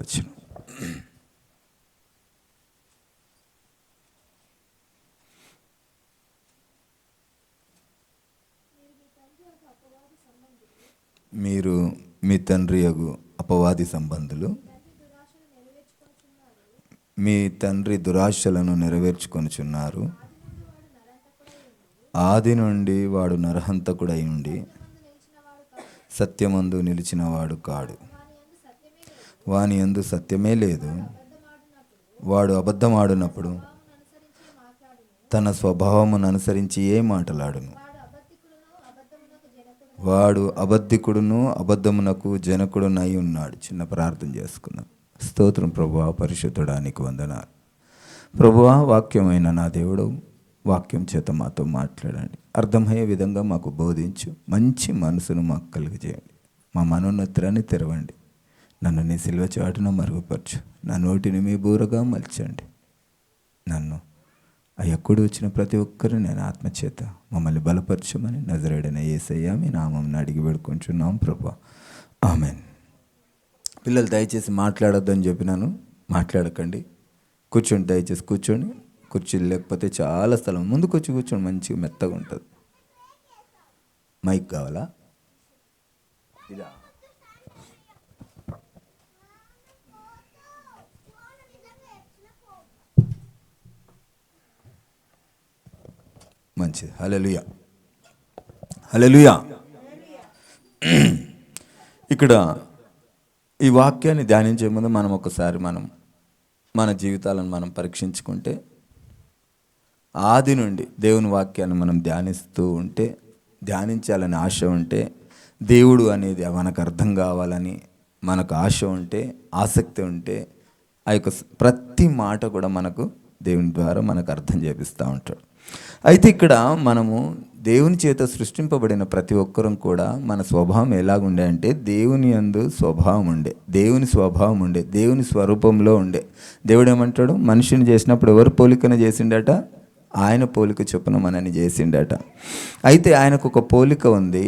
వచనం. మీరు మీ తండ్రి యగు అపవాది సంబంధులు, మీ తండ్రి దురాశలను నెరవేర్చుకొనుచున్నారు. ఆది నుండి వాడు నరహంతకుడై ఉండి సత్యమందు నిలిచినవాడు కాడు. వాని యందు సత్యమే లేదు. వాడు అబద్ధమాడినప్పుడు తన స్వభావమును అనుసరించి ఏ మాటలాడును. వాడు అబద్ధికుడును అబద్ధమునకు జనకుడునై ఉన్నాడు. చిన్న ప్రార్థన చేసుకుందాం. స్తోత్రం ప్రభువా, పరిశుద్ధుడా, నీకు వందనాలు. ప్రభువా, వాక్యమైన నా దేవుడు, వాక్యం చేత మాతో మాట్లాడండి. అర్థమయ్యే విధంగా మాకు బోధించు. మంచి మనసును మాకు కలిగజేయండి. మా మనోన్నతాన్ని తెరవండి. నన్ను నీ సిలువ చాటున మరుగుపరచు. నా నోటిని మీ బూరగా మలచండి. నన్ను అయ్యకుడు వచ్చిన ప్రతి ఒక్కరు నేను ఆత్మచేత మమ్మల్ని బలపరచమని నజరేయుడైన యేసయ్య మీ నామమున అడిగి వేడుకొంచున్నాం ప్రభువా, ఆమెన్. పిల్లలు దయచేసి మాట్లాడొద్దని చెప్పినాను, మాట్లాడకండి. కూర్చోండి, దయచేసి కూర్చోండి. కుర్చీలు లేకపోతే చాలా స్థలం, ముందుకు వచ్చి కూర్చోండి, మంచిగా మెత్తగా ఉంటుంది. మైక్ కావాలా? ఇదా? మంచిది. హల్లెలూయా, హల్లెలూయా. ఇక్కడ ఈ వాక్యాన్ని ధ్యానించే ముందు మనం ఒకసారి మన జీవితాలను మనం పరీక్షించుకుంటే, ఆది నుండి దేవుని వాక్యాన్ని మనం ధ్యానిస్తూ ఉంటే, ధ్యానించాలని ఆశ ఉంటే, దేవుడు అనేది మనకు అర్థం కావాలని మనకు ఆశ ఉంటే, ఆసక్తి ఉంటే, ఆ యొక్క ప్రతి మాట కూడా మనకు దేవుని ద్వారా మనకు అర్థం చేపిస్తూ ఉంటాడు. అయితే ఇక్కడ మనము దేవుని చేత సృష్టింపబడిన ప్రతి ఒక్కరం కూడా మన స్వభావం ఎలాగుండే అంటే, దేవుని యందు స్వభావం ఉండే, దేవుని స్వభావం ఉండే, దేవుని స్వరూపంలో ఉండే. దేవుడు ఏమంటాడు? మనిషిని చేసినప్పుడు ఎవరు పోలికన చేసిండట? ఆయన పోలిక చొప్పున మనని చేసిండట. అయితే ఆయనకు ఒక పోలిక ఉంది.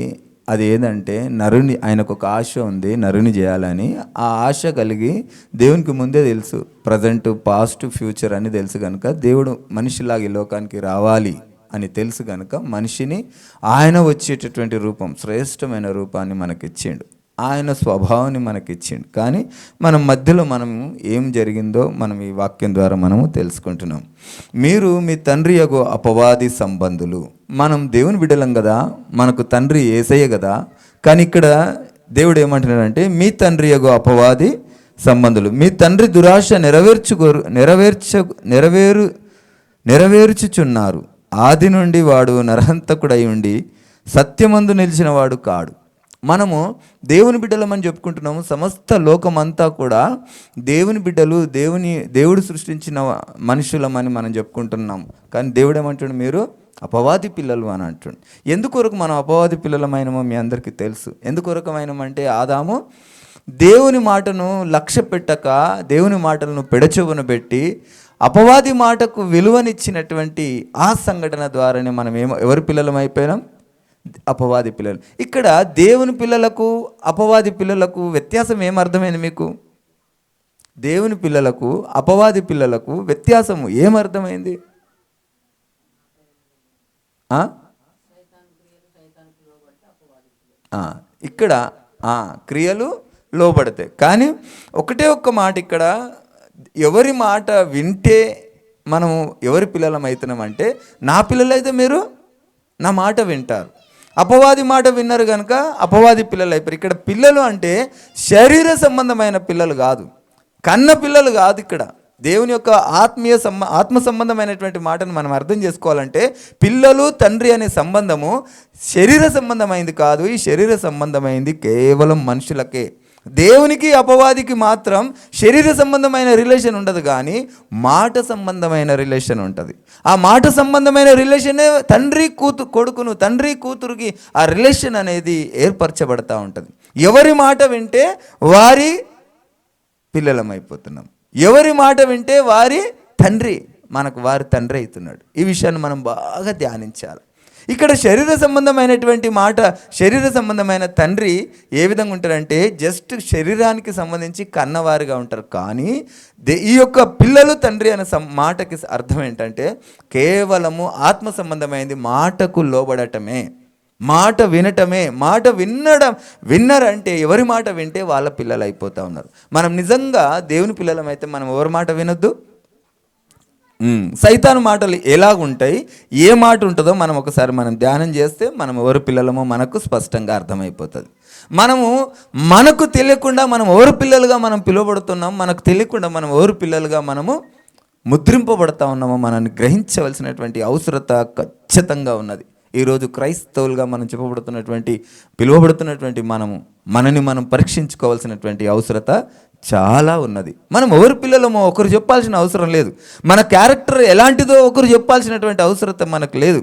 అది ఏదంటే నరుని, ఆయనకు ఒక ఆశ ఉంది, నరుని చేయాలని. ఆ ఆశ కలిగి దేవునికి ముందే తెలుసు, ప్రజెంట్, పాస్ట్, ఫ్యూచర్ అని తెలుసు కనుక, దేవుడు మనిషిలాగా ఈ లోకానికి రావాలి అని తెలుసు కనుక మనిషిని ఆయన వచ్చేటటువంటి రూపం, శ్రేష్టమైన రూపాన్ని మనకిచ్చిండు. ఆయన స్వభావాన్ని మనకిచ్చిండు. కానీ మనం మధ్యలో ఏం జరిగిందో మనం ఈ వాక్యం ద్వారా మనము తెలుసుకుంటున్నాం. మీరు మీ తండ్రి యగు అపవాది సంబంధులు. మనం దేవుని బిడ్డలం కదా, మనకు తండ్రి యేసయ్య కదా. కానీ ఇక్కడ దేవుడు ఏమంటున్నాడంటే, మీ తండ్రి యగు అపవాది సంబంధులు. మీ తండ్రి దురాశ నెరవేర్చుచున్నారు. ఆది నుండి వాడు నరహంతకుడై ఉండి సత్యమందు నిలిచిన వాడు కాడు. మనము దేవుని బిడ్డలమని చెప్పుకుంటున్నాము. సమస్త లోకమంతా కూడా దేవుని బిడ్డలు, దేవుడు సృష్టించిన మనుషులమని మనం చెప్పుకుంటున్నాము. కానీ దేవుడు ఏమంటాడు? మీరు అపవాది పిల్లలు అని అంటుండు. ఎందుకొరకు మనం అపవాది పిల్లలమైనమో మీ అందరికీ తెలుసు. ఎందుకొరకమైనమంటే, ఆదాము దేవుని మాటను లక్ష్య పెట్టక, దేవుని మాటలను పెడచెవున పెట్టి అపవాది మాటకు విలువనిచ్చినటువంటి ఆ సంఘటన ద్వారానే మనం ఎవరి పిల్లలం అయిపోయినాం? అపవాది పిల్లలు. ఇక్కడ దేవుని పిల్లలకు అపవాది పిల్లలకు వ్యత్యాసం ఏమర్థమైంది మీకు? దేవుని పిల్లలకు అపవాది పిల్లలకు వ్యత్యాసము ఏమర్థమైంది? ఇక్కడ క్రియలు లోబడతాయి. కానీ ఒకటే ఒక్క మాట ఇక్కడ, ఎవరి మాట వింటే మనము ఎవరి పిల్లలం అవుతున్నామంటే, నా పిల్లలైతే మీరు నా మాట వింటారు. అపవాది మాట విన్నారు కనుక అపవాది పిల్లలు అయిపోయారు. ఇక్కడ పిల్లలు అంటే శరీర సంబంధమైన పిల్లలు కాదు, కన్న పిల్లలు కాదు. ఇక్కడ దేవుని యొక్క ఆత్మ సంబంధమైనటువంటి మాటను మనం అర్థం చేసుకోవాలంటే, పిల్లలు తండ్రి అనే సంబంధము శరీర సంబంధమైంది కాదు. ఈ శరీర సంబంధమైంది కేవలం మనుషులకే. దేవునికి అపవాదికి మాత్రం శరీర సంబంధమైన రిలేషన్ ఉండదు, కానీ మాట సంబంధమైన రిలేషన్ ఉంటుంది. ఆ మాట సంబంధమైన రిలేషనే కొడుకును, తండ్రి కూతురుకి ఆ రిలేషన్ అనేది ఏర్పరచబడతా ఉంటుంది. ఎవరి మాట వింటే వారి పిల్లలమైపోతున్నాం, ఎవరి మాట వింటే వారి తండ్రి, వారి తండ్రి అవుతున్నాడు. ఈ విషయాన్ని మనం బాగా ధ్యానించాలి. ఇక్కడ శరీర సంబంధమైనటువంటి మాట, శరీర సంబంధమైన తండ్రి ఏ విధంగా ఉంటారంటే జస్ట్ శరీరానికి సంబంధించి కన్నవారిగా ఉంటారు. కానీ ఈ యొక్క పిల్లలు తండ్రి అనే మాటకి అర్థం ఏంటంటే కేవలము ఆత్మ సంబంధమైనది, మాటకు లోబడటమే, మాట వినటమే. మాట విన్నరంటే ఎవరి మాట వింటే వాళ్ళ పిల్లలు అయిపోతూ ఉన్నారు. మనం నిజంగా దేవుని పిల్లలమైతే మనం ఎవరి మాట వినొద్దు. సైతాను మాటలు ఎలాగుంటాయి, ఏ మాట ఉంటుందో మనం ఒకసారి ధ్యానం చేస్తే మనం ఎవరు పిల్లలమో మనకు స్పష్టంగా అర్థమైపోతుంది. మనకు తెలియకుండా మనం ఎవరు పిల్లలుగా మనం పిలువబడుతున్నాం, మనకు తెలియకుండా మనం ఎవరు పిల్లలుగా మనము ముద్రింపబడతా ఉన్నామో మనల్ని గ్రహించవలసినటువంటి అవసరత ఖచ్చితంగా ఉన్నది. ఈరోజు క్రైస్తవులుగా మనం పిలువబడుతున్నటువంటి మనని మనం పరీక్షించుకోవాల్సినటువంటి అవసరత చాలా ఉన్నది. మనం ఎవరి పిల్లలమో ఒకరు చెప్పాల్సిన అవసరం లేదు. మన క్యారెక్టర్ ఎలాంటిదో ఒకరు చెప్పాల్సినటువంటి అవసరత మనకు లేదు.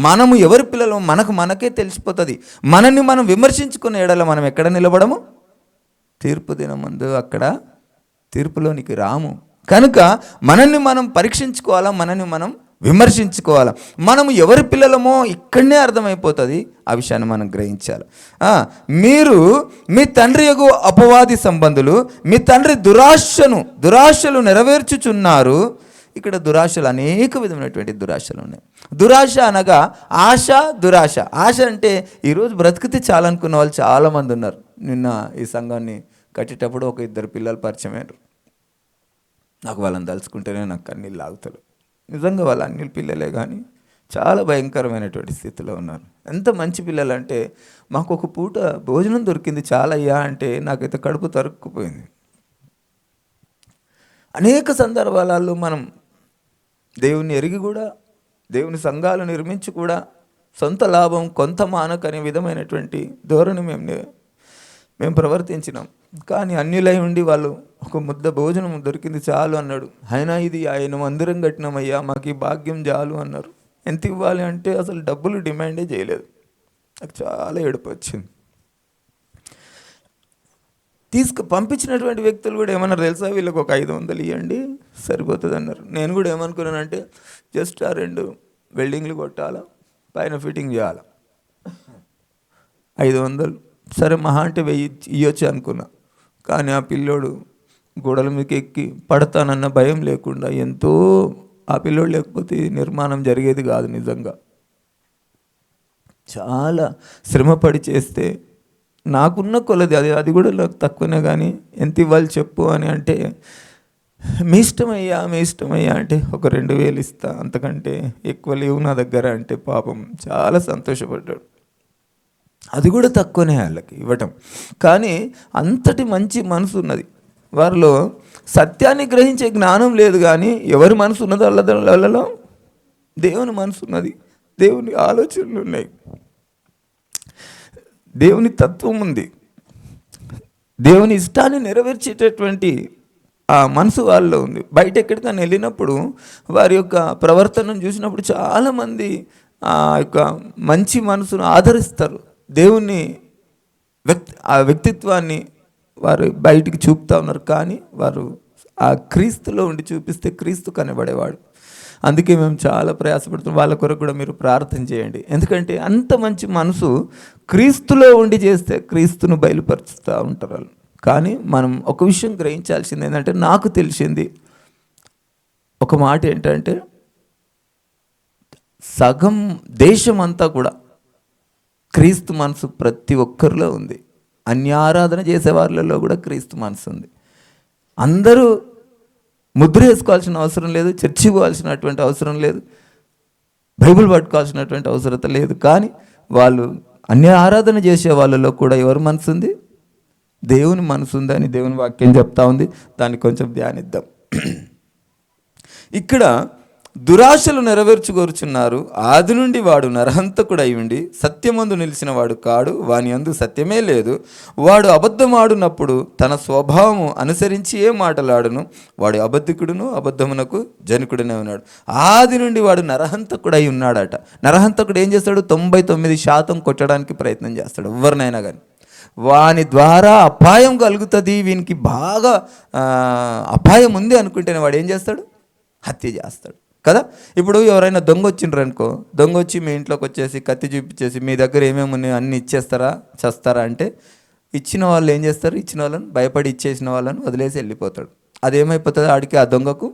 మనము ఎవరి పిల్లలమో మనకే తెలిసిపోతుంది. మనల్ని మనం విమర్శించుకునే ఎడల మనం ఎక్కడ నిలబడము? తీర్పు దినమందు అక్కడ తీర్పులోనికి రాము. కనుక మనల్ని మనం పరీక్షించుకోవాలా, మనల్ని మనం విమర్శించుకోవాలి. మనము ఎవరి పిల్లలమో ఇక్కడనే అర్థమైపోతుంది. ఆ విషయాన్ని మనం గ్రహించాలి. మీరు మీ తండ్రి యొక్క అపవాది సంబంధులు, మీ తండ్రి దురాశలు నెరవేర్చుచున్నారు. ఇక్కడ దురాశలు అనేక విధమైనటువంటి దురాశలు ఉన్నాయి. దురాశ అనగా ఆశ, దురాశ. ఆశ అంటే ఈరోజు బ్రతికితే చాలనుకున్న వాళ్ళు చాలామంది ఉన్నారు. నిన్న ఈ సంఘాన్ని కట్టేటప్పుడు ఒక 2 పిల్లలు పరిచయం అయ్యారు. నాకు వాళ్ళని తలుచుకుంటేనే నాకు కన్నీళ్ళు ఆగుతారు. నిజంగా వాళ్ళు అన్ని పిల్లలే, కానీ చాలా భయంకరమైనటువంటి స్థితిలో ఉన్నారు. ఎంత మంచి పిల్లలు అంటే, మాకు ఒక పూట భోజనం దొరికింది చాలయ్యా అంటే నాకైతే కడుపు తరుక్కుపోయింది. అనేక సందర్భాలలో మనం దేవుని ఎరిగి కూడా, దేవుని సంఘాలు నిర్మించి కూడా సొంత లాభం కొంత మానకనే విధమైనటువంటి ధోరణి మేము ప్రవర్తించినాం. కానీ అన్యులై ఉండి వాళ్ళు ఒక ముద్ద భోజనం దొరికింది చాలు అన్నాడు. అయినా ఇది ఆయన మందిరం కట్టినామయ్యా, మాకు ఈ భాగ్యం చాలు అన్నారు. ఎంత ఇవ్వాలి అంటే అసలు డబ్బులు డిమాండే చేయలేదు. నాకు చాలా ఏడుపు వచ్చింది. పంపించినటువంటి వ్యక్తులు కూడా ఏమన్నారు తెలుసా, వీళ్ళకి ఒక 500 ఇవ్వండి సరిపోతుంది అన్నారు. నేను కూడా ఏమనుకున్నానంటే జస్ట్ ఆ 2 వెల్డింగ్లు కొట్టాలా, పైన ఫిట్టింగ్ చేయాలా, 500 సరే మహా అంటే 1000 ఇవ్వచ్చు అనుకున్నా. కానీ ఆ పిల్లోడు గోడల మీదకి ఎక్కి పడతానన్న భయం లేకుండా ఎంతో, ఆ పిల్లోడు లేకపోతే నిర్మాణం జరిగేది కాదు. నిజంగా చాలా శ్రమపడి చేస్తే నాకున్న కొలది అది కూడా నాకు తక్కువనే, కానీ ఎంత ఇవ్వాలి చెప్పు అని అంటే మీ ఇష్టమయ్యా అంటే ఒక 2000 ఇస్తా, అంతకంటే ఎక్కువ లేవు నా దగ్గర అంటే పాపం చాలా సంతోషపడ్డాడు. అది కూడా తక్కువనే వాళ్ళకి ఇవ్వటం. కానీ అంతటి మంచి మనసు ఉన్నది వారిలో. సత్యాన్ని గ్రహించే జ్ఞానం లేదు, కానీ ఎవరి మనసు ఉన్నదో వాళ్ళలో దేవుని మనసు ఉన్నది, దేవుని ఆలోచనలు ఉన్నాయి, దేవుని తత్వం ఉంది, దేవుని ఇష్టాన్ని నెరవేర్చేటటువంటి ఆ మనసు వాళ్ళలో ఉంది. బయట ఎక్కడికైనా వెళ్ళినప్పుడు వారి యొక్క ప్రవర్తనను చూసినప్పుడు చాలామంది ఆ యొక్క మంచి మనసును ఆదరిస్తారు. దేవుని ఆ వ్యక్తిత్వాన్ని వారు బయటికి చూపుతూ ఉన్నారు. కానీ వారు ఆ క్రీస్తులో ఉండి చూపిస్తే క్రీస్తు కనబడేవాడు. అందుకే మేము చాలా ప్రయాసపడుతున్నాం. వాళ్ళ కొరకు కూడా మీరు ప్రార్థన చేయండి. ఎందుకంటే అంత మంచి మనసు క్రీస్తులో ఉండి చేస్తే క్రీస్తును బయలుపరుస్తూ ఉంటారు వాళ్ళు. కానీ మనం ఒక విషయం గ్రహించాల్సింది ఏంటంటే, నాకు తెలిసింది ఒక మాట ఏంటంటే, సగం దేశం అంతా కూడా క్రీస్తు మనసు ప్రతి ఒక్కరిలో ఉంది. అన్యారాధన చేసే వాళ్ళలో కూడా క్రీస్తు మనసు ఉంది. అందరూ ముద్ర వేసుకోవాల్సిన అవసరం లేదు, చర్చికి పోవాల్సినటువంటి అవసరం లేదు, బైబిల్ పట్టుకోవాల్సినటువంటి అవసరత లేదు. కానీ వాళ్ళు అన్య ఆరాధన చేసే వాళ్ళలో కూడా ఎవరి మనసు ఉంది? దేవుని మనసు ఉందని దేవుని వాక్యం చెప్తా ఉంది. దాన్ని కొంచెం ధ్యానిద్దాం. ఇక్కడ దురాశలు నెరవేర్చుకోరుచున్నారు. ఆది నుండి వాడు నరహంతకుడై ఉండి సత్యమందు నిలిచిన వాడు కాడు, వాని యందు సత్యమే లేదు. వాడు అబద్ధమాడునప్పుడు తన స్వభావము అనుసరించి ఏ మాటలాడును, వాడు అబద్ధికుడును అబద్ధమునకు జనకుడనే ఉన్నాడు. ఆది నుండి వాడు నరహంతకుడై ఉన్నాడట. నరహంతకుడు ఏం చేస్తాడు? 99% కొట్టడానికి ప్రయత్నం చేస్తాడు ఎవరినైనా కానీ. వాని ద్వారా అపాయం కలుగుతుంది, వీనికి బాగా అపాయం ఉంది అనుకుంటేనే వాడు ఏం చేస్తాడు? హత్య చేస్తాడు. కదా. ఇప్పుడు ఎవరైనా దొంగ వచ్చిండ్రు అనుకో, దొంగ వచ్చి మీ ఇంట్లోకి వచ్చేసి కత్తి చూపించేసి మీ దగ్గర ఏమేమి ఉన్నాయో అన్నీ ఇచ్చేస్తారా, చేస్తారా అంటే ఇచ్చిన వాళ్ళు ఏం చేస్తారు, ఇచ్చిన వాళ్ళని భయపడి ఇచ్చేసిన వాళ్ళని వదిలేసి వెళ్ళిపోతాడు. అదేమైపోతుంది, ఆడికి ఆ దొంగకు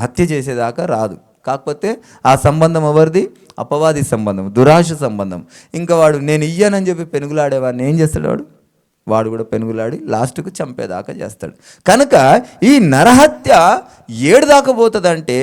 హత్య చేసేదాకా రాదు. కాకపోతే ఆ సంబంధం ఎవరిది, అపవాది సంబంధం, దురాశ సంబంధం. ఇంకా వాడు నేను ఇయ్యానని చెప్పి పెనుగులాడేవాడిని ఏం చేస్తాడు, వాడు కూడా పెనుగులాడి లాస్ట్కు చంపేదాకా చేస్తాడు. కనుక ఈ నరహత్య ఏడు దాకా పోతుందంటే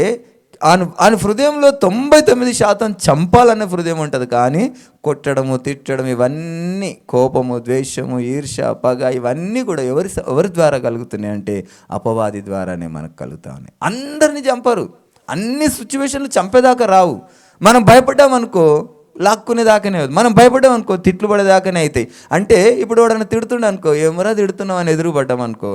ఆయన హృదయంలో 99% చంపాలనే హృదయం ఉంటుంది. కానీ కొట్టడము, తిట్టడం, ఇవన్నీ కోపము, ద్వేషము, ఈర్ష, పగ, ఇవన్నీ కూడా ఎవరి ద్వారా కలుగుతున్నాయి అంటే అపవాది ద్వారానే మనకు కలుగుతా ఉన్నాయి. అందరినీ చంపరు, అన్ని సిచ్యువేషన్లు చంపేదాకా రావు. మనం భయపడ్డామనుకో లాక్కునేదాకానే అవుతుంది. మనం భయపడ్డామనుకో తిట్లు పడేదాకానే అవుతాయి. అంటే ఇప్పుడు వాడన్నా తిడుతుండ అనుకో, ఏమరా తిడుతున్నావు అని ఎదురు పడ్డామనుకో,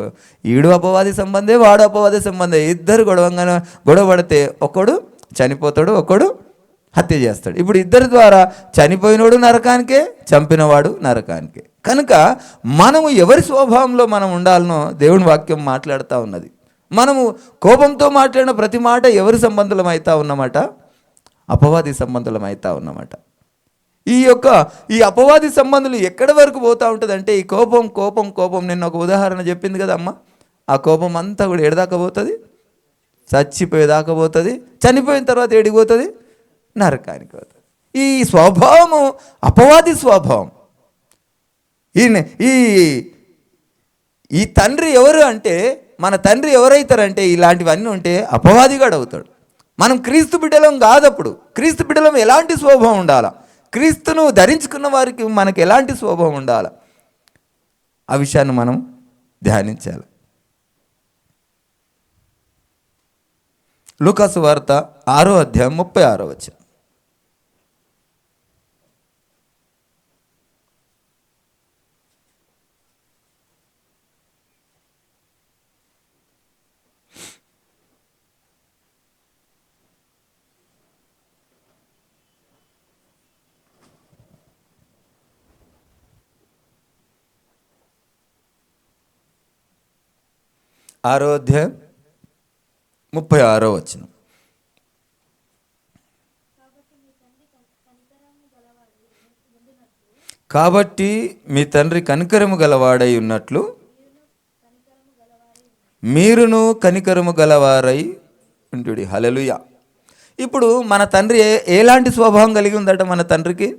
ఈడు అపవాది సంబంధే వాడు అపవాది సంబంధే, ఇద్దరు గొడవ పడితే ఒకడు చనిపోతాడు, ఒకడు హత్య చేస్తాడు. ఇప్పుడు ఇద్దరి ద్వారా చనిపోయినోడు నరకానికే, చంపినవాడు నరకానికే. కనుక మనము ఎవరి స్వభావంలో మనం ఉండాలనో దేవుని వాక్యం మాట్లాడుతూ ఉన్నది. మనము కోపంతో మాట్లాడిన ప్రతి మాట ఎవరి సంబంధులం అవుతా ఉన్నమాట, అపవాది సంబంధులం అవుతా ఉన్నమాట. ఈ అపవాది సంబంధులు ఎక్కడి వరకు పోతూ ఉంటుంది అంటే ఈ కోపం కోపం కోపం. నిన్న ఒక ఉదాహరణ చెప్పింది కదా అమ్మ, ఆ కోపం అంతా కూడా ఎడదాకా పోతుంది, చచ్చిపోయేదాకా పోతుంది, చనిపోయిన తర్వాత ఏడికి పోతుంది, నరకానికి పోతుంది. ఈ స్వభావము అపవాది స్వభావం. ఈ తండ్రి ఎవరు అంటే, మన తండ్రి ఎవరైతారంటే ఇలాంటివన్నీ ఉంటే అపవాదిగాడు అవుతాడు. మనం క్రీస్తు బిడ్డలం కాదప్పుడు. క్రీస్తు బిడ్డలం ఎలాంటి స్వభావం ఉండాలా, క్రీస్తును ధరించుకున్న వారికి మనకు ఎలాంటి స్వభావం ఉండాలి, ఆ విషయాన్ని మనం ధ్యానించాలి. లూకాసు వార్త 6వ అధ్యాయం 36వ వచనం. ఆరో అధ్యాయం 36వ వచనం. కాబట్టి మీ తండ్రి కనికరము గలవాడై ఉన్నట్లు మీరును కనికరము గలవారై ఉండుడి. హల్లెలూయా. ఇప్పుడు మన తండ్రి ఎలాంటి స్వభావం కలిగి ఉందట, మన తండ్రికి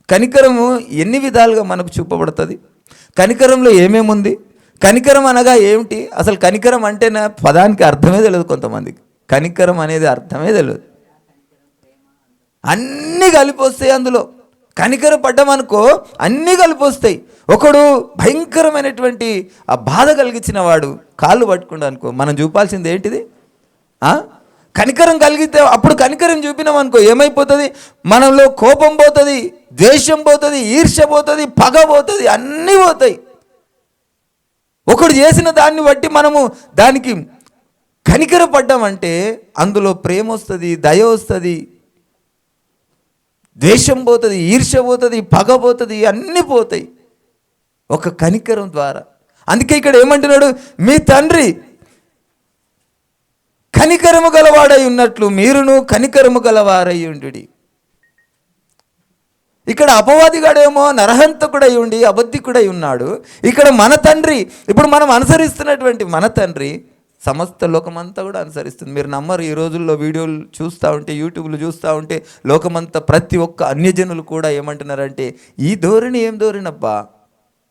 కనికరము ఎన్ని విధాలుగా మనకు చూపబడుతుంది. కనికరంలో ఏమేమి ఉంది, కనికరం అనగా ఏమిటి, అసలు కనికరం అంటే నా పదానికి అర్థమే తెలియదు కొంతమందికి. కనికరం అనేది అర్థమే తెలియదు, అన్నీ కలిపొస్తాయి అందులో. కనికర పడ్డామనుకో అన్నీ కలిపొస్తాయి. ఒకడు భయంకరమైనటువంటి ఆ బాధ కలిగించిన వాడు కాళ్ళు పట్టుకుండా అనుకో, మనం చూపాల్సింది ఏంటిది, కనికరం కలిగితే అప్పుడు కనికరం చూపినామనుకో ఏమైపోతుంది, మనలో కోపం పోతుంది, ద్వేషం పోతుంది, ఈర్ష్య పోతుంది, పగ పోతుంది, అన్నీ పోతాయి. ఒకడు చేసిన దాన్ని బట్టి మనము దానికి కనికర పడ్డామంటే అందులో ప్రేమ వస్తుంది, దయ వస్తుంది, ద్వేషం పోతుంది, ఈర్ష్య పోతుంది, పగ పోతుంది, అన్నీ పోతాయి ఒక కనికరం ద్వారా. అందుకే ఇక్కడ ఏమంటున్నాడు, మీ తండ్రి కనికరము గలవాడై ఉన్నట్లు మీరును కనికరము గలవారై ఉండుడి. ఇక్కడ అపవాదిగాడేమో నరహంతకుడై ఉండి అబద్ధికుడై ఉన్నాడు. ఇక్కడ మన తండ్రి, ఇప్పుడు మనం అనుసరిస్తున్నటువంటి మన తండ్రి సమస్త లోకమంతా కూడా అనుసరిస్తుంది. మీరు నమ్మరు, ఈ రోజుల్లో వీడియోలు చూస్తూ ఉంటే, యూట్యూబ్లు చూస్తూ ఉంటే లోకమంతా ప్రతి ఒక్క అన్యజనులు కూడా ఏమంటున్నారంటే ఈ ధోరణి ఏం ధోరణబ్బా,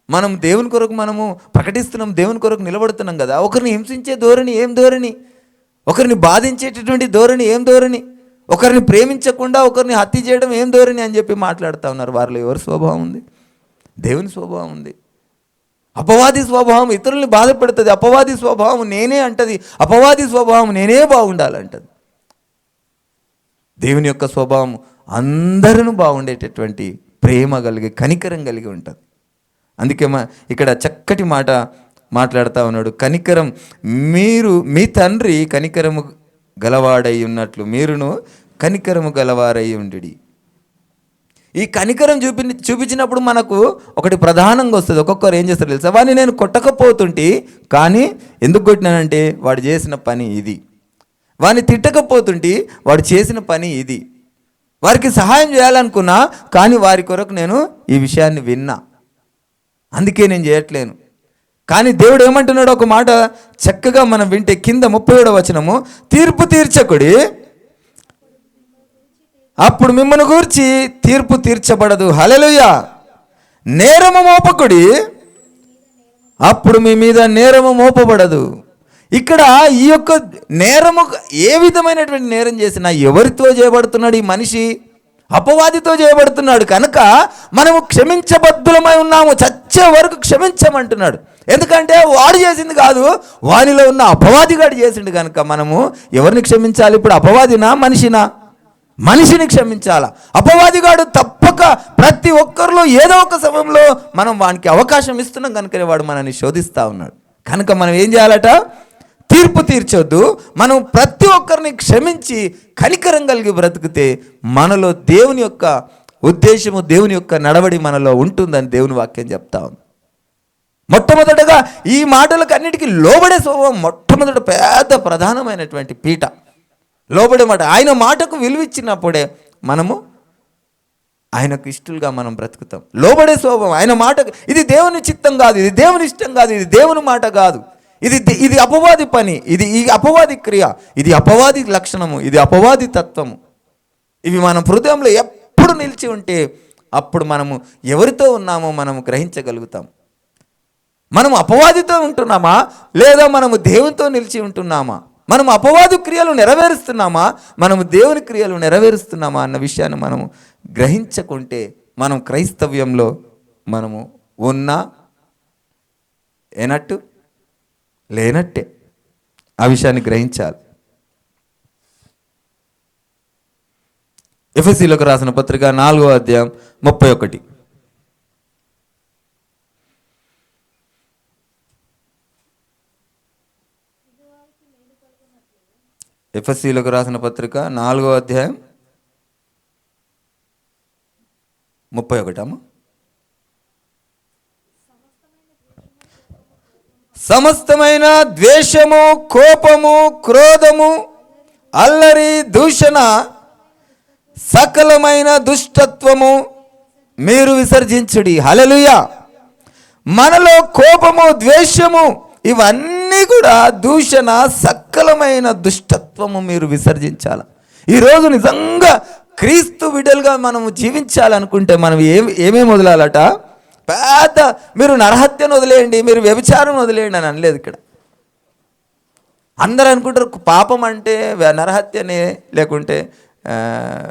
మనం దేవుని కొరకు మనము ప్రకటిస్తున్నాం, దేవుని కొరకు నిలబడుతున్నాం కదా, ఒకరిని హింసించే ధోరణి ఏం ధోరణి, ఒకరిని బాధించేటటువంటి ధోరణి ఏం ధోరణి, ఒకరిని ప్రేమించకుండా ఒకరిని హత్య చేయడం ఏం ధోరణి అని చెప్పి మాట్లాడుతూ ఉన్నారు. వారిలో ఎవరి స్వభావం ఉంది, దేవుని స్వభావం ఉంది. అపవాది స్వభావం ఇతరుల్ని బాధపెడుతుంది, అపవాది స్వభావం నేనే అంటది, అపవాది స్వభావం నేనే బాగుండాలంటది. దేవుని యొక్క స్వభావం అందరూ బాగుండేటటువంటి ప్రేమ కలిగి కనికరం కలిగి ఉంటుంది. అందుకే ఇక్కడ చక్కటి మాట మాట్లాడుతూ ఉన్నాడు, కనికరం మీ తండ్రి కనికరము గలవాడై ఉన్నట్లు మీరును కనికరము గలవారై ఉండుడి. ఈ కనికరం చూపించినప్పుడు మనకు ఒకటి ప్రధానంగా వస్తుంది. ఒక్కొక్కరు ఏం చేస్తారు తెలుసా, వాడిని నేను కొట్టకపోతుంటే కానీ ఎందుకు కొట్టినానంటే వాడు చేసిన పని ఇది, వాడిని తిట్టకపోతుంటే వాడు చేసిన పని ఇది. వారికి సహాయం చేయాలనుకున్నా, కానీ వారి కొరకు నేను ఈ విషయాన్ని విన్నా, అందుకే నేను చేయట్లేను. కానీ దేవుడు ఏమంటున్నాడు ఒక మాట చక్కగా మనం వింటే, కింద 37వ వచనము, తీర్పు తీర్చకుడి, అప్పుడు మిమ్మల్ని గూర్చి తీర్పు తీర్చబడదు. హల్లెలూయా. నేరము మోపకుడి, అప్పుడు మీ మీద నేరము మోపబడదు. ఇక్కడ ఈ యొక్క నేరము ఏ విధమైనటువంటి నేరం చేసినా ఎవరితో చేయబడుతున్నాడు ఈ మనిషి? అపవాదితో చేయబడుతున్నాడు. కనుక మనము క్షమించబద్దులమై ఉన్నాము, చచ్చే వరకు క్షమించమంటున్నాడు. ఎందుకంటే వాడు చేసింది కాదు, వానిలో ఉన్న అపవాదిగాడు చేసిండు. కనుక మనము ఎవరిని క్షమించాలి? ఇప్పుడు అపవాదినా మనిషినా? మనిషిని క్షమించాలా. అపవాదిగాడు తప్పక ప్రతి ఒక్కరిలో ఏదో ఒక సమయంలో మనం వానికి అవకాశం ఇస్తున్నాం కనుకనే వాడు మనల్ని శోధిస్తూ ఉన్నాడు. కనుక మనం ఏం చేయాలట? తీర్పు తీర్చొద్దు. మనం ప్రతి ఒక్కరిని క్షమించి కనికరం కలిగి బ్రతికితే మనలో దేవుని యొక్క ఉద్దేశము, దేవుని యొక్క నడవడి మనలో ఉంటుందని దేవుని వాక్యం చెప్తా ఉంది. మొట్టమొదటగా ఈ మాటలకు అన్నిటికీ లోబడే స్వభావం మొట్టమొదట పెద్ద ప్రధానమైనటువంటి పీట. లోబడే మాట. ఆయన మాటకు విలువిచ్చినప్పుడే మనము ఆయనకు ఇష్టలుగా మనం బ్రతుకుతాం. లోబడే స్వభావం ఆయన మాటకు. ఇది దేవుని చిత్తం కాదు, ఇది దేవుని ఇష్టం కాదు, ఇది దేవుని మాట కాదు, ఇది అపవాది పని, ఈ అపవాది క్రియ, ఇది అపవాది లక్షణము, ఇది అపవాది తత్వము. ఇవి మన హృదయంలో ఎప్పుడు నిలిచి ఉంటే అప్పుడు మనము ఎవరితో ఉన్నామో మనము గ్రహించగలుగుతాం. మనము అపవాదితో ఉంటున్నామా లేదా మనము దేవునితో నిలిచి ఉంటున్నామా? మనము అపవాది క్రియలు నెరవేరుస్తున్నామా, మనము దేవుని క్రియలు నెరవేరుస్తున్నామా అన్న విషయాన్ని మనము గ్రహించకుంటే మనం క్రైస్తవ్యంలో మనము ఉన్నా ఏనట్టు లేనట్టే. ఆ విషయాన్ని గ్రహించాలి. ఎఫెసీయులకు రాసిన పత్రిక 4వ అధ్యాయం 31. ఎఫెసీయులకు రాసిన పత్రిక 4వ అధ్యాయం 31. సమస్తమైన ద్వేషము, కోపము, క్రోధము, అల్లరి, దూషణ, సకలమైన దుష్టత్వము మీరు విసర్జించుడి. హల్లెలూయా. మనలో కోపము, ద్వేషము ఇవన్నీ కూడా దూషణ, సకలమైన దుష్టత్వము మీరు విసర్జించాలి. ఈరోజు నిజంగా క్రీస్తు బిడ్డలుగా మనము జీవించాలనుకుంటే మనం ఏమేమి వదలాలట? పెద్ద మీరు నరహత్యను వదిలేయండి, మీరు వ్యభిచారం వదిలేయండి అని అనలేదు ఇక్కడ. అందరూ అనుకుంటారు పాపం అంటే నరహత్యనే లేకుంటే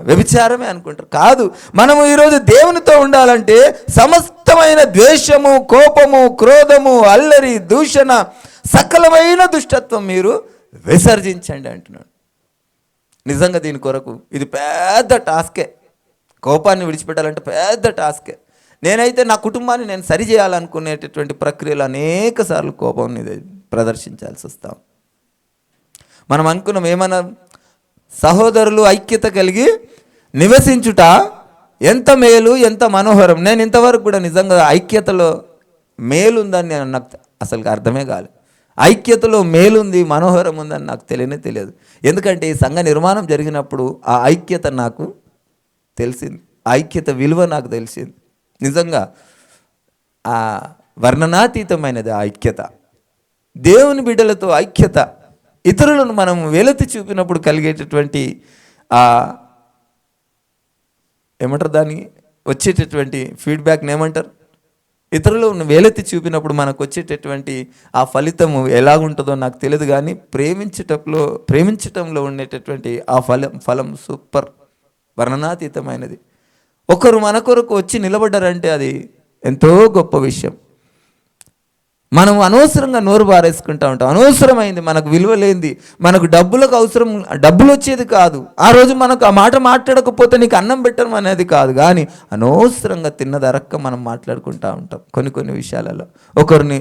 వ్యభిచారమే అనుకుంటారు. కాదు, మనము ఈరోజు దేవునితో ఉండాలంటే సమస్తమైన ద్వేషము, కోపము, క్రోధము, అల్లరి, దూషణ, సకలమైన దుష్టత్వం మీరు విసర్జించండి అంటున్నాడు. నిజంగా దీని కొరకు ఇది పెద్ద టాస్కే. కోపాన్ని విడిచిపెట్టాలంటే పెద్ద టాస్కే. నేనైతే నా కుటుంబాన్ని నేను సరి చేయాలనుకునేటటువంటి ప్రక్రియలు అనేక సార్లు కోపాన్ని ప్రదర్శించాల్సి వస్తాం. మనం అనుకున్నాం ఏమన్నా, సహోదరులు ఐక్యత కలిగి నివసించుట ఎంత మేలు, ఎంత మనోహరం. నేను ఇంతవరకు కూడా నిజంగా ఐక్యతలో మేలుందని నాకు అసలు అర్థమే కాలేదు. ఐక్యతలో మేలుంది, మనోహరం ఉందని నాకు తెలియదు. ఎందుకంటే ఈ సంఘ నిర్మాణం జరిగినప్పుడు ఆ ఐక్యత నాకు తెలిసింది, ఆ ఐక్యత విలువ నాకు తెలిసింది. నిజంగా ఆ వర్ణనాతీతమైనది ఆ ఐక్యత. దేవుని బిడ్డలతో ఐక్యత, ఇతరులను మనం వెలతి చూపినప్పుడు కలిగేటటువంటి ఏమంటారు దానికి వచ్చేటటువంటి ఫీడ్బ్యాక్ని ఏమంటారు? ఇతరులను వేలెత్తి చూపినప్పుడు మనకు వచ్చేటటువంటి ఆ ఫలితము ఎలాగుంటుందో నాకు తెలియదు. కానీ ప్రేమించటంలో ఉండేటటువంటి ఆ ఫలం సూపర్, వర్ణనాతీతమైనది. ఒకరు మన కొరకు వచ్చి నిలబడ్డారంటే అది ఎంతో గొప్ప విషయం. మనం అనవసరంగా నోరు బారేసుకుంటూ ఉంటాం. అనవసరమైంది, మనకు విలువ లేనిది, మనకు డబ్బులు వచ్చేది కాదు. ఆ రోజు మనకు ఆ మాట మాట్లాడకపోతే నీకు అన్నం పెట్టడం అనేది కాదు. కానీ అనవసరంగా తిన్నదరక్క మనం మాట్లాడుకుంటూ ఉంటాం కొన్ని విషయాలలో. ఒకరిని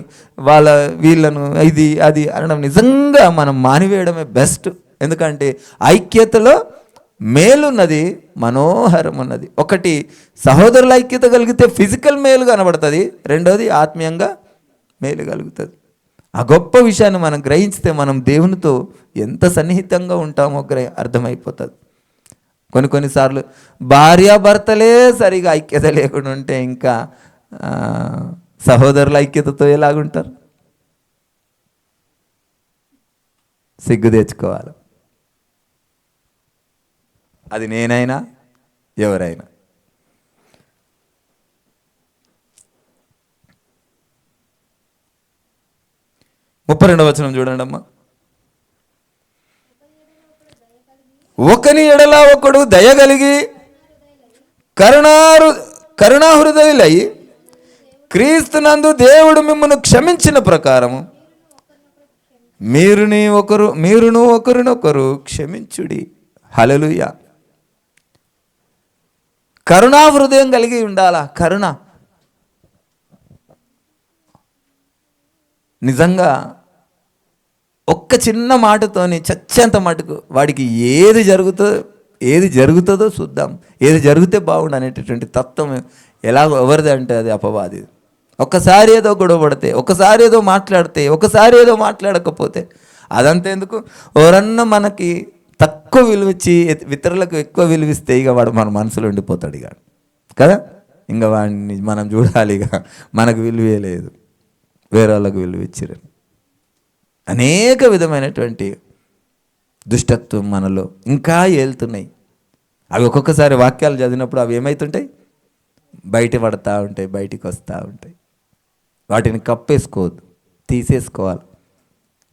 వీళ్ళను ఇది అది అనడం నిజంగా మనం మానివేయడమే బెస్ట్. ఎందుకంటే ఐక్యతలో మేలున్నది, మనోహరం ఉన్నది. ఒకటి సహోదరుల ఐక్యత కలిగితే ఫిజికల్ మేలు కనబడుతుంది, రెండోది ఆత్మీయంగా మేలు కలుగుతుంది. ఆ గొప్ప విషయాన్ని మనం గ్రహించితే మనం దేవునితో ఎంత సన్నిహితంగా ఉంటామో అర్థమైపోతుంది. కొన్నిసార్లు భార్యాభర్తలే సరిగా ఐక్యత లేకుండా ఉంటే ఇంకా సహోదరుల ఐక్యతతో ఎలాగుంటారు? సిగ్గు తెచ్చుకోవాలి. అది నేనైనా ఎవరైనా. ముప్పై 32వ వచనం చూడండి అమ్మా. ఒకని ఎడల ఒకడు దయగలిగి కరుణాహృదయులై క్రీస్తునందు దేవుడు మిమ్మల్ని క్షమించిన ప్రకారము మీరును ఒకరినొకరు క్షమించుడి. హల్లెలూయా. కరుణా హృదయం కలిగి ఉండాలా. కరుణ నిజంగా ఒక్క చిన్న మాటతోని చచ్చేంత మటుకు వాడికి ఏది జరుగుతుందో చూద్దాం, ఏది జరిగితే బాగుండు అనేటటువంటి తత్వం ఎవరిది అంటే అది అపవాది. ఒక్కసారి ఏదో గొడవ పడితే, ఒకసారి ఏదో మాట్లాడితే, ఒకసారి ఏదో మాట్లాడకపోతే అదంతా ఎందుకు? ఎవరన్నా మనకి తక్కువ విలువిచ్చి ఇతరులకు ఎక్కువ విలువిస్తే ఇక వాడు మన మనసులో ఉండిపోతాడు ఇక కదా. ఇంకా వాడిని మనం చూడాలి. ఇక మనకు విలువే లేదు, వేరే వాళ్ళకు విలువ ఇచ్చిరని. అనేక విధమైనటువంటి దుష్టత్వం మనలో ఇంకా ఏలుతున్నాయి. అవి ఒక్కొక్కసారి వాక్యాలు చదివినప్పుడు అవి ఏమవుతుంటాయి? బయట పడతా ఉంటాయి, బయటికి వస్తూ ఉంటాయి. వాటిని కప్పేసుకోవద్దు, తీసేసుకోవాలి.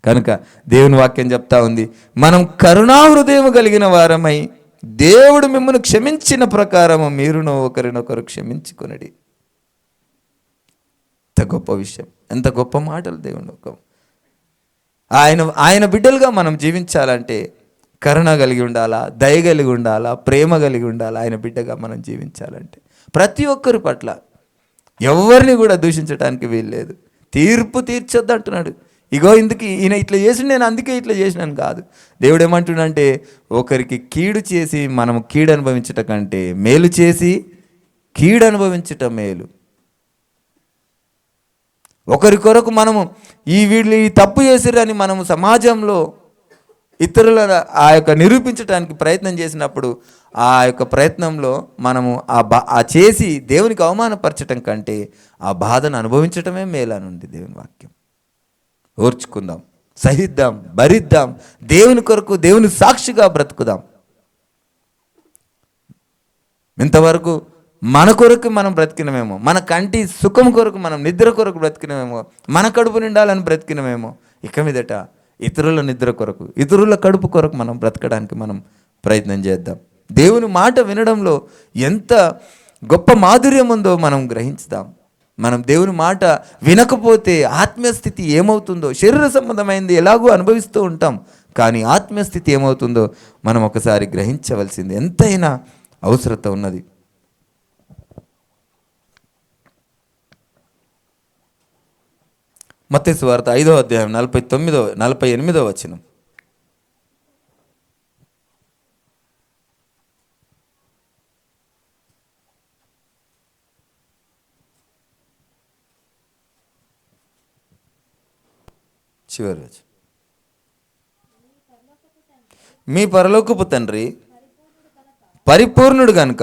కనుక దేవుని వాక్యం చెప్తా ఉంది, మనం కరుణాహృదయం కలిగిన వారమై దేవుడు మిమ్మల్ని క్షమించిన ప్రకారము మీరును ఒకరినొకరు క్షమించుకొనుడి. ఎంత గొప్ప విషయం, ఎంత గొప్ప మాటలు దేవుని. ఆయన బిడ్డలుగా మనం జీవించాలంటే కరుణ కలిగి ఉండాలా, దయ కలిగి ఉండాలా, ప్రేమ కలిగి ఉండాలా. ఆయన బిడ్డగా మనం జీవించాలంటే ప్రతి ఒక్కరి పట్ల ఎవరిని కూడా దూషించడానికి వీల్లేదు. తీర్పు తీర్చొద్దు అంటున్నాడు. ఇగో ఇందుకు ఈయన ఇట్లా చేసి నేను అందుకే ఇట్లా చేసినాను కాదు. దేవుడు ఏమంటున్నాడంటే ఒకరికి కీడు చేసి మనం కీడు అనుభవించటం కంటే మేలు చేసి కీడు అనుభవించటం మేలు. ఒకరి కొరకు మనము వీళ్ళు ఈ తప్పు చేసిరని మనము సమాజంలో ఇతరుల ఆ యొక్క నిరూపించడానికి ప్రయత్నం చేసినప్పుడు ఆ యొక్క ప్రయత్నంలో మనము ఆ చేసి దేవునికి అవమానపరచటం కంటే ఆ బాధను అనుభవించటమే మేలనుంది దేవుని వాక్యం. ఓర్చుకుందాం, సహిద్దాం, భరిద్దాం, దేవుని కొరకు దేవుని సాక్షిగా బ్రతుకుదాం. ఇంతవరకు మన కొరకు మనం బ్రతికినమేమో, మన కంటి సుఖం కొరకు మనం నిద్ర కొరకు బ్రతికినమేమో, మన కడుపు నిండాలని బ్రతికినమేమో. ఇక మీదట ఇతరుల నిద్ర కొరకు, ఇతరుల కడుపు కొరకు మనం బ్రతకడానికి మనం ప్రయత్నం చేద్దాం. దేవుని మాట వినడంలో ఎంత గొప్ప మాధుర్యం ఉందో మనం గ్రహించుదాం. మనం దేవుని మాట వినకపోతే ఆత్మీయస్థితి ఏమవుతుందో, శరీర సంబంధమైనది ఎలాగో అనుభవిస్తూ ఉంటాం, కానీ ఆత్మీయస్థితి ఏమవుతుందో మనం ఒకసారి గ్రహించవలసింది ఎంతైనా అవసరత ఉన్నది. మత్తయి సువార్త 5వ అధ్యాయం 48వ వచనం. చివరి వచనం. మీ పరలోకపు తండ్రి పరిపూర్ణుడు గనుక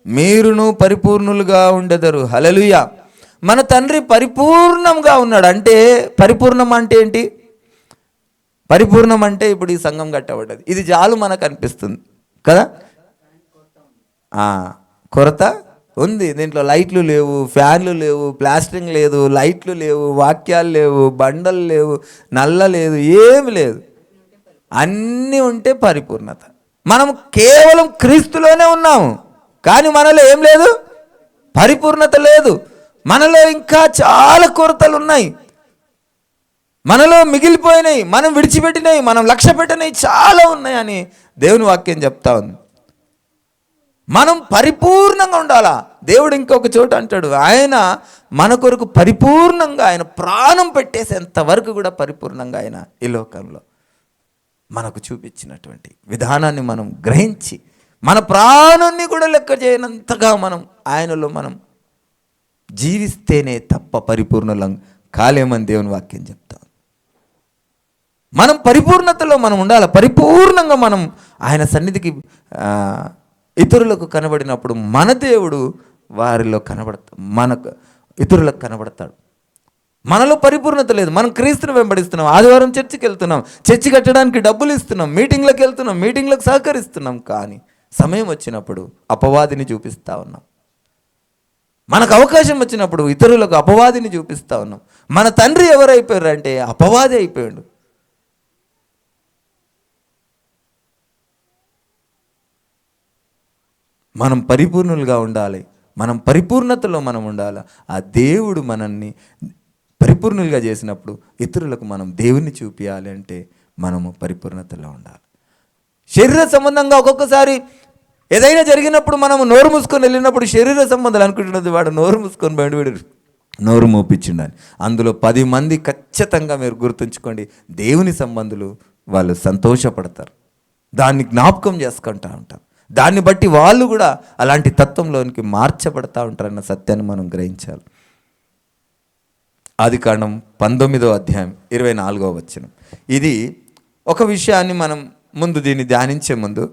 మీరును పరిపూర్ణులుగా ఉండెదరు. హల్లెలూయా. మన తండ్రి పరిపూర్ణంగా ఉన్నాడు. అంటే పరిపూర్ణం అంటే ఏంటి? పరిపూర్ణం అంటే ఇప్పుడు ఈ సంఘం కట్టబడ్డది, ఇది చాలు మనకు అనిపిస్తుంది కదా. కొరత ఉంది, దీంట్లో లైట్లు లేవు, ఫ్యాన్లు లేవు, ప్లాస్టరింగ్ లేదు, లైట్లు లేవు, వాక్యాలు లేవు, బండలు లేవు, నల్ల లేదు, ఏమి లేదు. అన్నీ ఉంటే పరిపూర్ణత. మనం కేవలం క్రీస్తులోనే ఉన్నాము, కానీ మనలో ఏం లేదు, పరిపూర్ణత లేదు. మనలో ఇంకా చాలా కొరతలు ఉన్నాయి, మనలో మిగిలిపోయినాయి, మనం విడిచిపెట్టినాయి, మనం లక్ష్య పెట్టినవి చాలా ఉన్నాయని దేవుని వాక్యం చెప్తా ఉంది. మనం పరిపూర్ణంగా ఉండాలా. దేవుడు ఇంకొక చోట అంటాడు, ఆయన మన కొరకు పరిపూర్ణంగా ఆయన ప్రాణం పెట్టేసేంత వరకు కూడా పరిపూర్ణంగా ఆయన ఈ లోకంలో మనకు చూపించినటువంటి విధానాన్ని మనం గ్రహించి మన ప్రాణాన్ని కూడా లెక్క చేయనంతగా మనం ఆయనలో మనం జీవిస్తేనే తప్ప పరిపూర్ణులం కాలేమని దేవుని వాక్యం చెప్తాం. మనం పరిపూర్ణతలో మనం ఉండాలి. పరిపూర్ణంగా మనం ఆయన సన్నిధికి ఇతరులకు కనబడినప్పుడు మన దేవుడు వారిలో మనకు ఇతరులకు కనబడతాడు. మనలో పరిపూర్ణత లేదు. మనం క్రీస్తుని వెంబడిస్తున్నాం, ఆదివారం చర్చికి వెళ్తున్నాం, చర్చి కట్టడానికి డబ్బులు ఇస్తున్నాం, మీటింగ్లకు వెళ్తున్నాం, మీటింగ్లకు సహకరిస్తున్నాం. కానీ సమయం వచ్చినప్పుడు అపవాదిని చూపిస్తూ ఉన్నాం. మనకు అవకాశం వచ్చినప్పుడు ఇతరులకు అపవాదిని చూపిస్తూ ఉన్నాం. మన తండ్రి ఎవరైపోయారు అంటే అపవాది అయిపోయాడు. మనం పరిపూర్ణులుగా ఉండాలి. మనం పరిపూర్ణతలో మనం ఉండాలి. ఆ దేవుడు మనల్ని పరిపూర్ణులుగా చేసినప్పుడు ఇతరులకు మనం దేవుణ్ణి చూపించాలి అంటే మనము పరిపూర్ణతలో ఉండాలి. శరీర సంబంధంగా ఒక్కొక్కసారి ఏదైనా జరిగినప్పుడు మనము నోరు మూసుకొని వెళ్ళినప్పుడు శరీర సంబంధాలు అనుకుంటున్నది వాడు నోరు మూసుకొని బయటపడి నోరు మోపించిండాలి. అందులో 10 మంది ఖచ్చితంగా మీరు గుర్తుంచుకోండి, దేవుని సంబంధులు వాళ్ళు సంతోషపడతారు, దాన్ని జ్ఞాపకం చేసుకుంటూ ఉంటారు. దాన్ని బట్టి వాళ్ళు కూడా అలాంటి తత్వంలోనికి మార్చబడతా ఉంటారన్న సత్యాన్ని మనం గ్రహించాలి. ఆదికాండం 19వ అధ్యాయం 24వ వచనం. ఇది ఒక విషయాన్ని మనం ముందు దీన్ని ధ్యానించే ముందు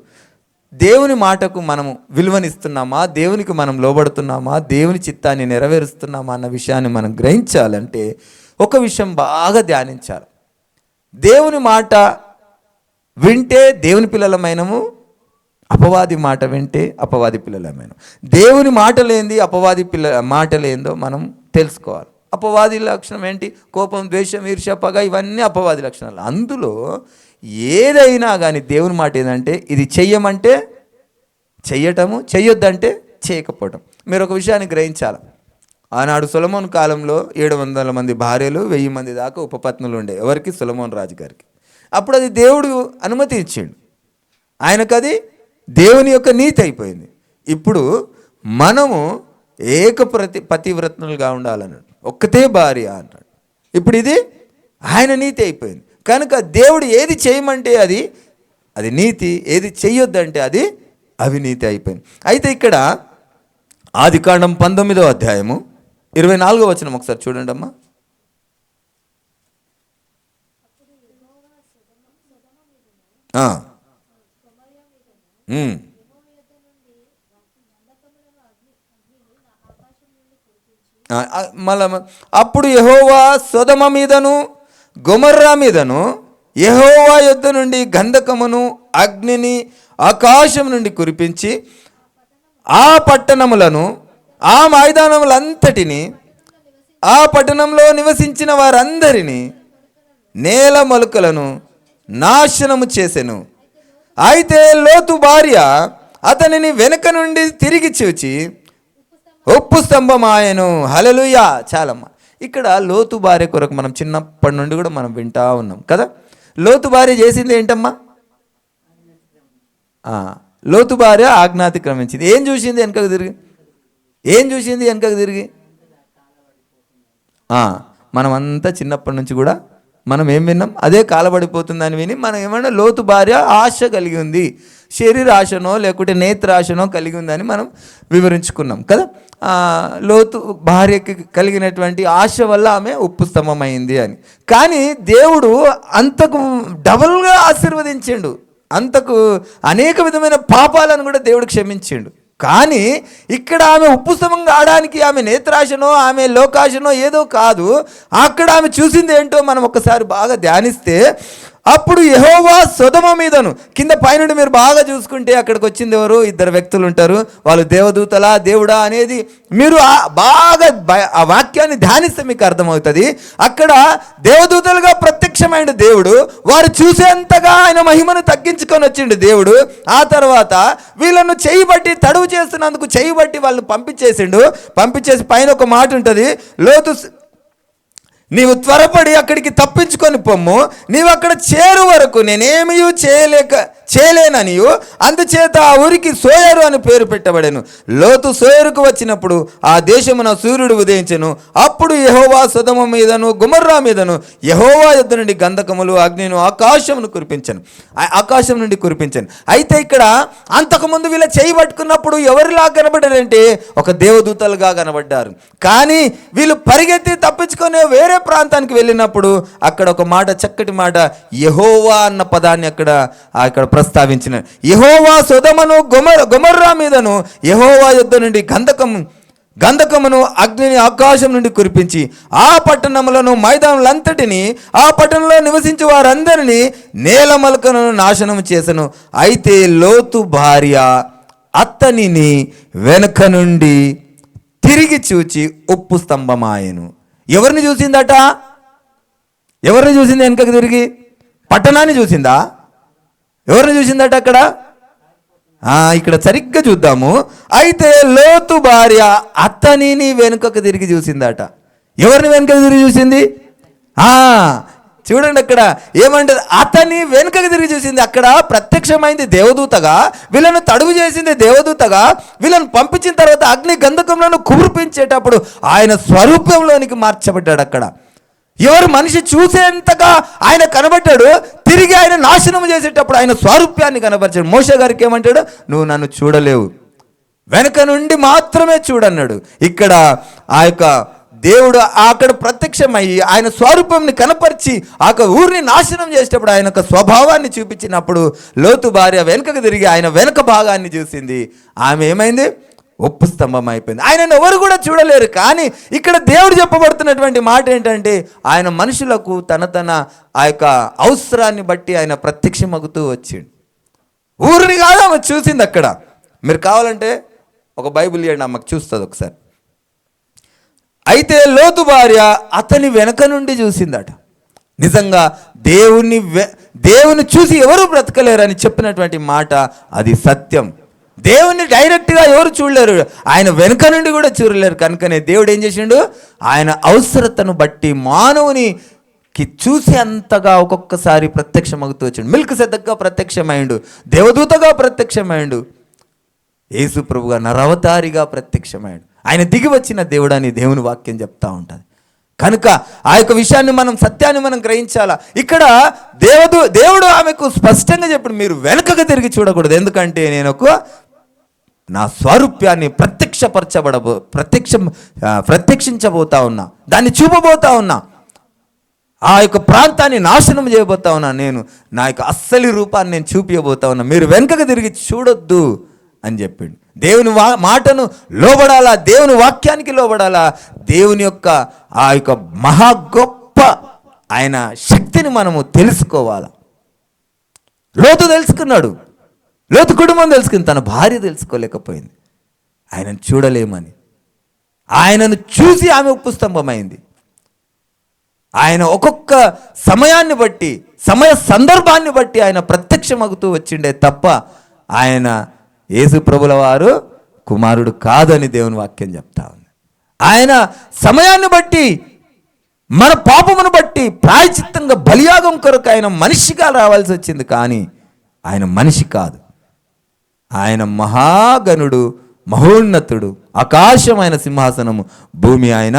దేవుని మాటకు మనము విలువనిస్తున్నామా, దేవునికి మనం లోబడుతున్నామా, దేవుని చిత్తాన్ని నెరవేరుస్తున్నామా అన్న విషయాన్ని మనం గ్రహించాలంటే ఒక విషయం బాగా ధ్యానించాలి. దేవుని మాట వింటే దేవుని పిల్లలమైనము, అపవాది మాట వింటే అపవాది పిల్లలమైన. దేవుని మాట లేనిది అపవాది మాట లేనిదో మనం తెలుసుకోవాలి. అపవాది లక్షణం ఏంటి? కోపం, ద్వేషం, ఈర్ష్య, పగ, ఇవన్నీ అపవాది లక్షణాలు. అందులో ఏదైనా కానీ దేవుని మాట ఏంటంటే ఇది చెయ్యమంటే చెయ్యటము, చెయ్యొద్దంటే చేయకపోవటం. మీరు ఒక విషయాన్ని గ్రహించాలి. ఆనాడు సొలొమోన్ కాలంలో 700 మంది భార్యలు, 1000 మంది దాకా ఉపపత్నులు ఉండే. ఎవరికి? సొలొమోన్ రాజు గారికి. అప్పుడు అది దేవుడు అనుమతి ఇచ్చిండు, ఆయనకు అది దేవుని యొక్క నీతి అయిపోయింది. ఇప్పుడు మనము పతివ్రతలుగా ఉండాలన్నాడు, ఒక్కతే భార్య అన్నాడు. ఇప్పుడు ఇది ఆయన నీతి అయిపోయింది. కనుక దేవుడు ఏది చేయమంటే అది నీతి, ఏది చెయ్యొద్దంటే అది అవినీతి అయిపోయింది. అయితే ఇక్కడ ఆదికాండం 19వ అధ్యాయము 24వ వచనం ఒకసారి చూడండి అమ్మా. మళ్ళా అప్పుడు యెహోవా సొదొమ మీదను గొమొర్రా మీదను యెహోవా యొద్ద నుండి గంధకమును అగ్నిని ఆకాశం నుండి కురిపించి ఆ పట్టణములను, ఆ మైదానములంతటిని, ఆ పట్టణంలో నివసించిన వారందరినీ, నేల మొలకలను నాశనము చేసెను. అయితే లోతు భార్య అతనిని వెనుక నుండి తిరిగి చూచి ఉప్పు స్తంభమాయెను. హల్లెలూయా. చాలమ్మ. ఇక్కడ లోతు భార్య కొరకు మనం చిన్నప్పటి నుండి కూడా మనం వింటా ఉన్నాం కదా. లోతు భార్య చేసింది ఏంటమ్మా? లోతు భార్య ఆజ్ఞాతిక్రమించింది. ఏం చూసింది వెనకకు తిరిగి? మనమంతా చిన్నప్పటి నుంచి కూడా మనం ఏం విన్నాం? అదే కాలబడిపోతుందని విని మనం ఏమన్నా లోతు భార్య ఆశ కలిగి ఉంది, శరీర ఆశనో లేకుంటే నేత్ర ఆశనో కలిగి ఉందని మనం వివరించుకున్నాం కదా. లోతు భార్యకి కలిగినటువంటి ఆశ వల్ల ఆమె ఉప్పు స్తంభమైంది అని. కానీ దేవుడు అంతకు డబల్గా ఆశీర్వదించిండు, అంతకు అనేక విధమైన పాపాలను కూడా దేవుడు క్షమించిండు. కానీ ఇక్కడ ఆమె ఉప్పు స్తంభం కావడానికి ఆమె నేత్రాశనో ఆమె లోకాశనో ఏదో కాదు. అక్కడ ఆమె చూసింది ఏంటో మనం ఒకసారి బాగా ధ్యానిస్తే, అప్పుడు యెహోవా సొదొమ మీదను, కింద పైనుండి మీరు బాగా చూసుకుంటే అక్కడికి వచ్చింది ఎవరు? 2 వ్యక్తులు ఉంటారు. వాళ్ళు దేవదూతలా దేవుడా అనేది మీరు బాగా ఆ వాక్యాన్ని ధ్యానిస్తే మీకు అర్థమవుతుంది. అక్కడ దేవదూతలుగా ప్రత్యక్షమైన దేవుడు, వారు చూసేంతగా ఆయన మహిమను తగ్గించుకొని వచ్చిండు దేవుడు. ఆ తర్వాత వీళ్ళను చేయబట్టి తడువు చేస్తున్నందుకు చేయబట్టి వాళ్ళని పంపించేసి పైన ఒక మాట ఉంటుంది, లోతు నీవు త్వరపడి అక్కడికి తప్పించుకొని పొమ్ము, నీవు అక్కడ చేరు వరకు నేనేమీ చేయలేననియు అందుచేత ఆ ఊరికి సోయరు అని పేరు పెట్టబడెను. లోతు సోయరుకు వచ్చినప్పుడు ఆ దేశమున సూర్యుడు ఉదయించెను. అప్పుడు యెహోవా సొదొమ మీదను గొమొర్రా మీదను యెహోవా యొద్ద నుండి గంధకములు అగ్నిను ఆకాశం నుండి కురిపించను. అయితే ఇక్కడ అంతకుముందు వీళ్ళ చేయి పట్టుకున్నప్పుడు ఎవరిలా కనబడ్డారంటే ఒక దేవదూతలుగా కనబడ్డారు. కానీ వీళ్ళు పరిగెత్తి తప్పించుకొని వేరే ప్రాంతానికి వెళ్ళినప్పుడు అక్కడ ఒక మాట, చక్కటి మాట, యెహోవా అన్న పదాన్ని అక్కడ ప్రస్తావించిన. యెహోవా సొదొమను గొమొర్రా మీదను యెహోవా యొద్ద నుండి గంధకమును అగ్నిని ఆకాశం నుండి కురిపించి ఆ పట్టణములను మైదానులంతటిని ఆ పట్టణంలో నివసించే వారందరినీ నేలమలకను నాశనం చేసెను. అయితే లోతు భార్య అతనిని వెనుక నుండి తిరిగి చూచి ఉప్పు స్తంభమాయెను. ఎవరిని చూసిందట? ఎవరిని చూసింది? వెనుకకు తిరిగి పట్టణాన్ని చూసిందా? ఎవరిని చూసిందట అక్కడ? ఇక్కడ సరిగ్గా చూద్దాము. అయితే లోతు భార్య అతనిని వెనుకకు తిరిగి చూసిందట. ఎవరిని వెనుకకు తిరిగి చూసింది? చూడండి అక్కడ ఏమంటది, అతని వెనుకకు తిరిగి చూసింది. అక్కడ ప్రత్యక్షమైంది దేవదూతగా, వీళ్ళను తడుగు చేసింది దేవదూతగా, వీళ్ళను పంపించిన తర్వాత అగ్ని గంధకంలను కురిపించేటప్పుడు ఆయన స్వరూపంలోనికి మార్చబడ్డాడు. అక్కడ ఎవరు మనిషి చూసేంతగా ఆయన కనబడ్డాడు, తిరిగి ఆయన నాశనం చేసేటప్పుడు ఆయన స్వరూప్యాన్ని కనబరిచాడు. మోషే గారికి ఏమంటాడు, నువ్వు నన్ను చూడలేవు, వెనక నుండి మాత్రమే చూడన్నాడు. ఇక్కడ ఆ యొక్క దేవుడు అక్కడ ప్రత్యక్షమయ్యి ఆయన స్వరూపంని కనపరిచి ఆ ఊరిని నాశనం చేసేటప్పుడు ఆయన యొక్క స్వభావాన్ని చూపించినప్పుడు లోతు భార్య వెనుకకు తిరిగి ఆయన వెనక భాగాన్ని చూసింది. ఆమె ఏమైంది? ఉప్పు స్తంభం అయిపోయింది. ఆయనను ఎవరు కూడా చూడలేరు. కానీ ఇక్కడ దేవుడు చెప్పబడుతున్నటువంటి మాట ఏంటంటే ఆయన మనుషులకు తన ఆ యొక్క అవసరాన్ని బట్టి ఆయన ప్రత్యక్షమగుతూ వచ్చిండు. ఊరిని కాదు ఆమె చూసింది. అక్కడ మీరు కావాలంటే ఒక బైబిల్ ఇవ్వండి, ఆమెకు చూస్తుంది ఒకసారి. అయితే లోతు భార్య అతని వెనక నుండి చూసిందట. నిజంగా దేవుని చూసి ఎవరు బ్రతకలేరని చెప్పినటువంటి మాట అది సత్యం. దేవుని డైరెక్ట్గా ఎవరు చూడలేరు, ఆయన వెనుక నుండి కూడా చూడలేరు. కనుకనే దేవుడు ఏం చేసిండు, ఆయన అవసరతను బట్టి మానవునికి చూసి అంతగా ఒక్కొక్కసారి ప్రత్యక్షమవుతూ వచ్చిండు. మెల్కీసెదెకుగా ప్రత్యక్షమైండు, దేవదూతగా ప్రత్యక్షమైండు, యేసు ప్రభుగా నరవతారిగా ప్రత్యక్షమైండు. ఆయన దిగి వచ్చిన దేవుడు అని దేవుని వాక్యం చెప్తా ఉంటుంది. కనుక ఆ యొక్క విషయాన్ని సత్యాన్ని మనం గ్రహించాలా. ఇక్కడ దేవుడు ఆమెకు స్పష్టంగా చెప్పాడు, మీరు వెనుకకు తిరిగి చూడకూడదు, ఎందుకంటే నేను నా స్వరూప్యాన్ని ప్రత్యక్షించబోతా ఉన్నా, దాన్ని చూపబోతా ఉన్నా, ఆ యొక్క ప్రాంతాన్ని నాశనం చేయబోతా ఉన్నా, నేను నా యొక్క అస్సలి రూపాన్ని నేను చూపించబోతా ఉన్నా, మీరు వెనుకకు తిరిగి చూడొద్దు అని చెప్పిండు. దేవుని మాటను లోబడాలా, దేవుని వాక్యానికి లోబడాలా, దేవుని యొక్క ఆ యొక్క మహా గొప్ప ఆయన శక్తిని మనము తెలుసుకోవాలా. లోతు తెలుసుకున్నాడు, లోతు కుటుంబం తెలుసుకుంది, తన భార్య తెలుసుకోలేకపోయింది. ఆయనను చూడలేమని, ఆయనను చూసి ఆమె ఉప్పు స్తంభమైంది. ఆయన ఒక్కొక్క సమయాన్ని బట్టి, సమయ సందర్భాన్ని బట్టి ఆయన ప్రత్యక్షమగుతూ వచ్చిండే తప్ప ఆయన యేసు ప్రభుల వారు కుమారుడు కాదని దేవుని వాక్యం చెప్తా ఉంది. ఆయన సమయాన్ని బట్టి, మన పాపమును బట్టి ప్రాయచిత్తంగా బలియాగం కొరకు ఆయన మనిషిగా రావాల్సి వచ్చింది. కానీ ఆయన మనిషి కాదు, ఆయన మహాగణుడు, మహోన్నతుడు, ఆకాశమైన సింహాసనము, భూమి ఆయన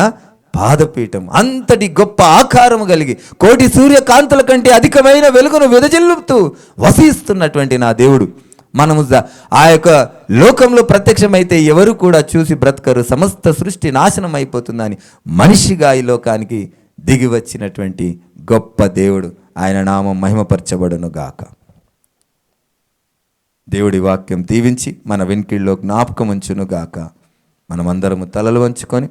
పాదపీఠం, అంతటి గొప్ప ఆకారము కలిగి కోటి సూర్యకాంతుల కంటే అధికమైన వెలుగును వెదజల్లుతూ వసిస్తున్నటువంటి నా దేవుడు మనము ఆ యొక్క లోకంలో ప్రత్యక్షమైతే ఎవరు కూడా చూసి బ్రతకరు, సమస్త సృష్టి నాశనం అయిపోతుందని మనిషిగా ఈ లోకానికి దిగి వచ్చినటువంటి గొప్ప దేవుడు, ఆయన నామం మహిమపరచబడును గాక. దేవుడి వాక్యం దీవించి మన వెనుకల్లో జ్ఞాపకం ఉంచును గాక. మనమందరము తలలు వంచుకొని